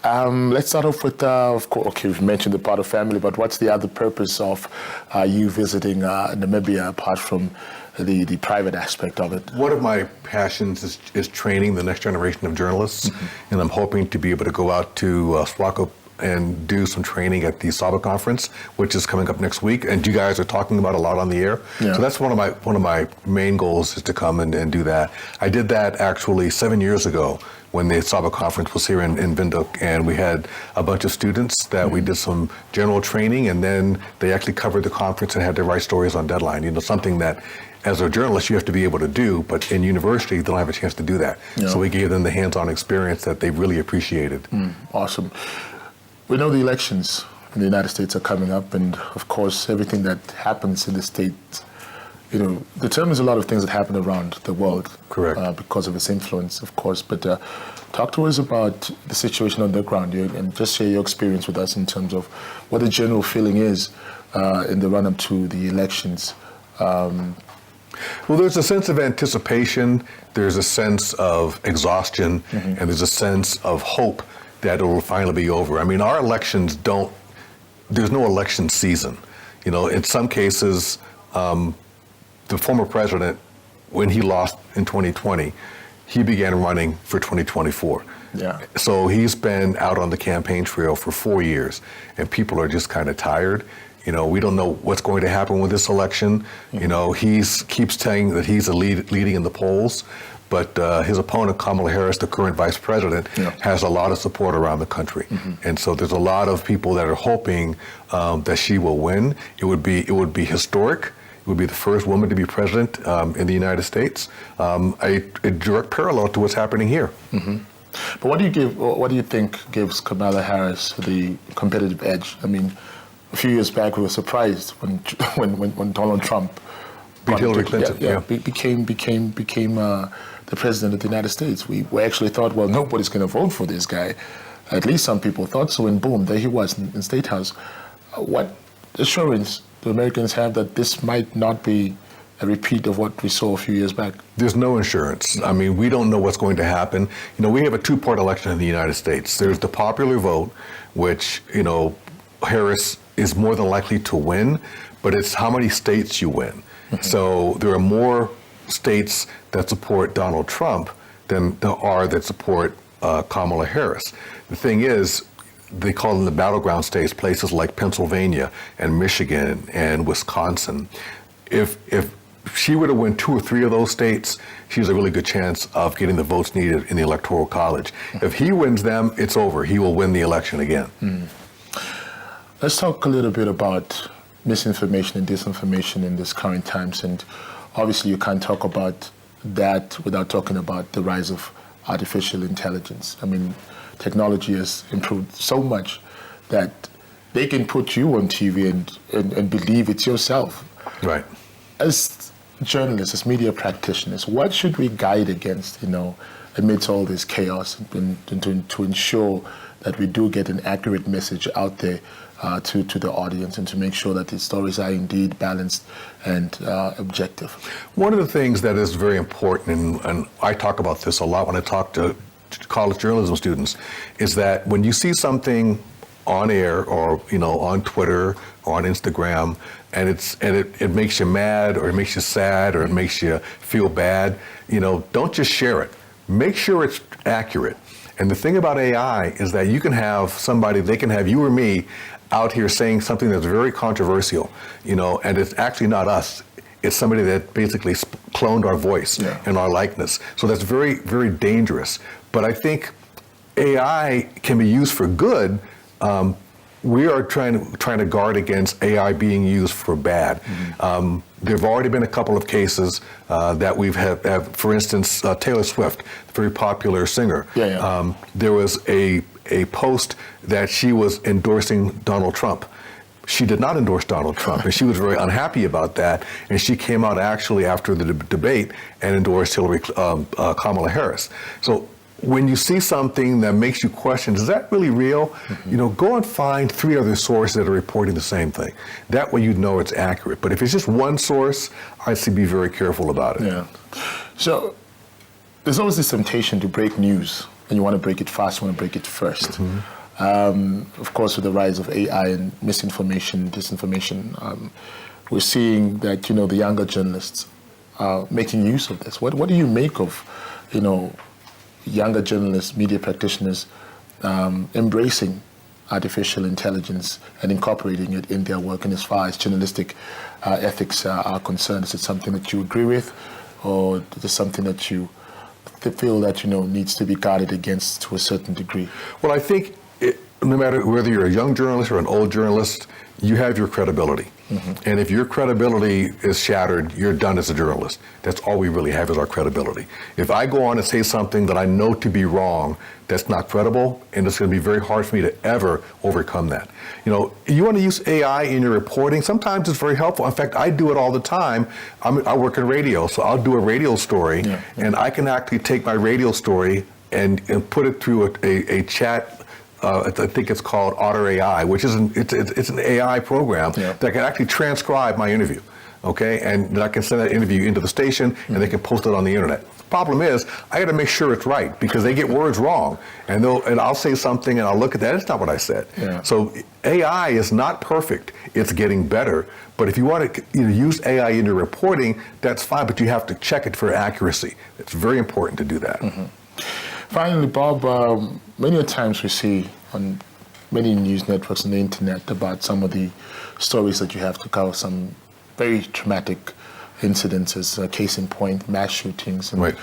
Let's start off with, of course, okay, we've mentioned the part of family, but what's the other purpose of you visiting Namibia apart from the private aspect of it? One of my passions is training the next generation of journalists, and I'm hoping to be able to go out to Swakop and do some training at the SABA conference, which is coming up next week, and you guys are talking about a lot on the air. Yeah. So that's one of my main goals, is to come and do that. I did that actually 7 years ago when the SABA conference was here in Windhoek, and we had a bunch of students that we did some general training, and then they actually covered the conference and had to write stories on deadline. You know, something that as a journalist you have to be able to do, but in university they don't have a chance to do that. Yeah. So we gave them the hands-on experience that they really appreciated. Awesome. We know the elections in the United States are coming up, and of course everything that happens in the States, you know, determines a lot of things that happen around the world. Correct. Because of its influence, of course. But talk to us about the situation on the ground here, and just share your experience with us in terms of what the general feeling is in the run-up to the elections. Well, there's a sense of anticipation, there's a sense of exhaustion, and there's a sense of hope that it will finally be over. I mean, our elections there's no election season. You know, in some cases, the former president, when he lost in 2020, he began running for 2024. Yeah. So he's been out on the campaign trail for 4 years, and people are just kind of tired. You know, we don't know what's going to happen with this election. You know, he keeps saying that he's leading in the polls, but his opponent, Kamala Harris, the current vice president, has a lot of support around the country. And so there's a lot of people that are hoping that she will win. It would be historic. It would be the first woman to be president in the United States. A direct parallel to what's happening here. But what do you think gives Kamala Harris the competitive edge? I mean, a few years back, we were surprised when Donald Trump beat Hillary Clinton. became the president of the United States. We actually thought, well, nobody's going to vote for this guy. At least some people thought so, and boom, there he was in State House. What assurance do Americans have that this might not be a repeat of what we saw a few years back? There's no insurance. I mean, we don't know what's going to happen. You know, we have a two-part election in the United States. There's the popular vote, which, you know, Harris is more than likely to win, but it's how many states you win. So there are more states that support Donald Trump than there are that support Kamala Harris. The thing is, they call them the battleground states, places like Pennsylvania and Michigan and Wisconsin. If she were to win 2 or 3 of those states, she has a really good chance of getting the votes needed in the Electoral College. If he wins them, it's over. He will win the election again. Let's talk a little bit about misinformation and disinformation in this current times. And obviously you can't talk about that without talking about the rise of artificial intelligence. I mean, technology has improved so much that they can put you on TV and believe it's yourself. Right. As journalists, as media practitioners, what should we guide against, you know, amidst all this chaos, and to ensure that we do get an accurate message out there to the audience, and to make sure that the stories are indeed balanced and objective? One of the things that is very important, and I talk about this a lot when I talk to college journalism students, is that when you see something on air or, you know, on Twitter or on Instagram, and it makes you mad, or it makes you sad, or it makes you feel bad, you know, don't just share it. Make sure it's accurate. And the thing about AI is that you can have somebody, they can have you or me out here saying something that's very controversial, you know, and it's actually not us. It's somebody that basically cloned our voice and our likeness. So that's very, very dangerous. But I think AI can be used for good. We are trying to guard against AI being used for bad. There have already been a couple of cases that we've have, for instance, Taylor Swift, the very popular singer. There was a post that she was endorsing Donald Trump. She did not endorse Donald Trump, and she was very unhappy about that. And she came out actually after the debate and endorsed Kamala Harris. So when you see something that makes you question, is that really real? You know, go and find 3 other sources that are reporting the same thing. That way you know it's accurate. But if it's just one source, I'd say be very careful about it. Yeah. So there's always this temptation to break news and you want to break it fast, you want to break it first. Of course, with the rise of AI and misinformation, disinformation, we're seeing that, the younger journalists are making use of this. What do you make of, younger journalists, media practitioners embracing artificial intelligence and incorporating it in their work, and as far as journalistic ethics are concerned? Is it something that you agree with, or is it something that you feel that needs to be guarded against to a certain degree? Well, I think no matter whether you're a young journalist or an old journalist, you have your credibility. And if your credibility is shattered, you're done as a journalist. That's all we really have is our credibility. If I go on and say something that I know to be wrong, that's not credible, and it's going to be very hard for me to ever overcome that. You want to use AI in your reporting, sometimes it's very helpful. In fact, I do it all the time. I work in radio, so I'll do a radio story, and I can actually take my radio story and put it through a chat. I think it's called Otter AI, which is it's an AI program that can actually transcribe my interview, okay? And then I can send that interview into the station, and they can post it on the internet. The problem is, I got to make sure it's right, because they get words wrong, and I'll say something, and I'll look at that. It's not what I said. So AI is not perfect. It's getting better. But if you want to use AI in your reporting, that's fine, but you have to check it for accuracy. It's very important to do that. Finally, Bob, many times we see on many news networks on the internet about some of the stories that you have to cover, some very traumatic incidences, case in point, mass shootings and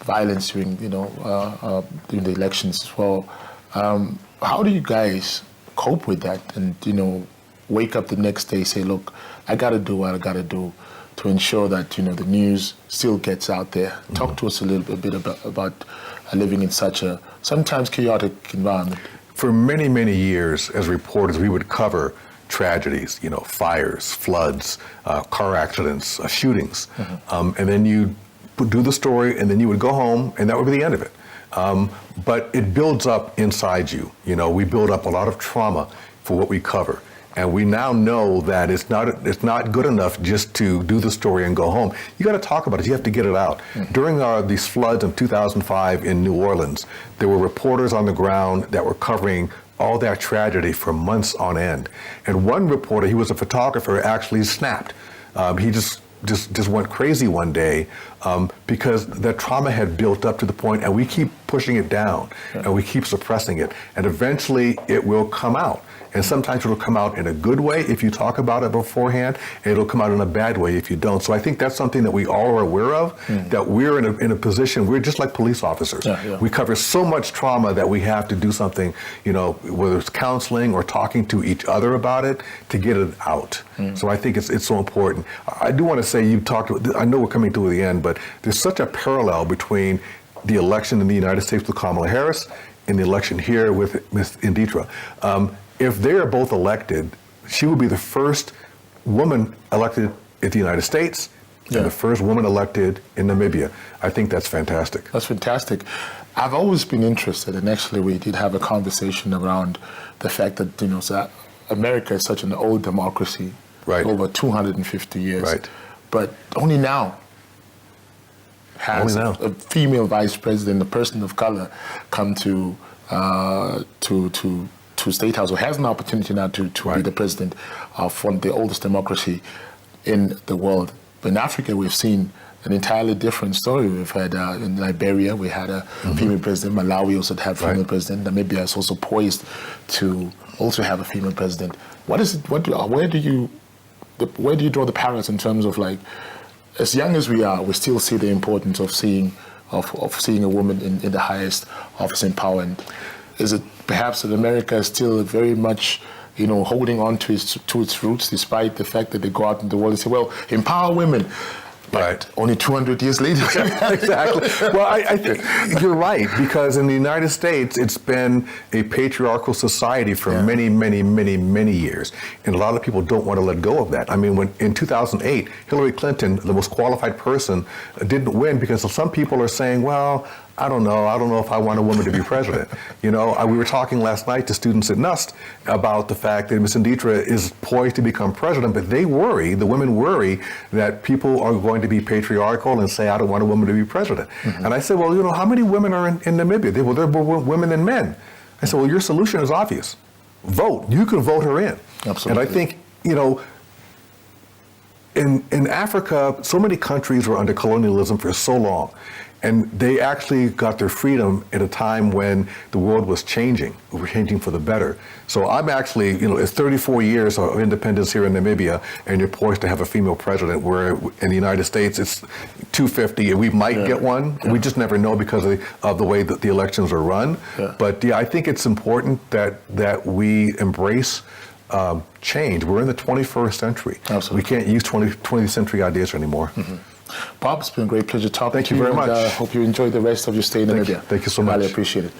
violence during, during the elections as well. How do you guys cope with that and, wake up the next day, say, look, I got to do what I got to do to ensure that, the news still gets out there? Talk to us a little bit about living in such a sometimes chaotic environment. For many, many years, as reporters, we would cover tragedies, fires, floods, car accidents, shootings. And then you do the story, and then you would go home, and that would be the end of it. But it builds up inside you. We build up a lot of trauma for what we cover. And we now know that it's not good enough just to do the story and go home. You got to talk about it. You have to get it out. During these floods in 2005 in New Orleans, there were reporters on the ground that were covering all that tragedy for months on end. And one reporter, he was a photographer, actually snapped. He just went crazy one day because the trauma had built up to the point, and we keep pushing it down, and we keep suppressing it, and eventually it will come out. And sometimes it'll come out in a good way if you talk about it beforehand, and it'll come out in a bad way if you don't. So I think that's something that we all are aware of, that we're in a position, we're just like police officers. We cover so much trauma that we have to do something, whether it's counseling or talking to each other about it to get it out. So I think it's so important. I do want to say, I know we're coming to the end, but there's such a parallel between the election in the United States with Kamala Harris and the election here with Ms. Inditra. If they are both elected, she will be the first woman elected in the United States and the first woman elected in Namibia. I think that's fantastic. That's fantastic. I've always been interested, and actually we did have a conversation around the fact that, so America is such an old democracy, over 250 years. But only now has a female vice president, a person of color, come to State House, or has an opportunity now to be the president of one of the oldest democracy in the world. But in Africa, we've seen an entirely different story. We've had in Liberia, we had a female president. Malawi also had a female president. Namibia is also poised to also have a female president. What is it? Where do you draw the parallels in terms of, like, as young as we are, we still see the importance of seeing a woman in the highest office in power? And is it perhaps that America is still very much, holding on to its roots, despite the fact that they go out in the world and say, well, empower women, but only 200 years later? Exactly. Well, I think you're right, because in the United States, it's been a patriarchal society for many, many, many, many years. And a lot of people don't want to let go of that. I mean, when in 2008, Hillary Clinton, the most qualified person, didn't win because some people are saying, well, I don't know if I want a woman to be president. We were talking last night to students at NUST about the fact that Ms. Nditra is poised to become president, but the women worry that people are going to be patriarchal and say, I don't want a woman to be president. Mm-hmm. And I said, well, how many women are in Namibia? There are more women than men. I said, well, your solution is obvious. Vote. You can vote her in. Absolutely. And I think, in Africa, so many countries were under colonialism for so long, and they actually got their freedom at a time when the world was changing. We were changing for the better. So I'm actually, it's 34 years of independence here in Namibia, and you're poised to have a female president, where in the United States it's 250, and we might get one. Yeah. We just never know because of the way that the elections are run. Yeah. But I think it's important that we embrace change. We're in the 21st century. Absolutely. We can't use 20th century ideas anymore. Mm-hmm. Bob, it's been a great pleasure talking to you. Thank you very much. I hope you enjoy the rest of your stay in Namibia. Thank you so much. I really appreciate it.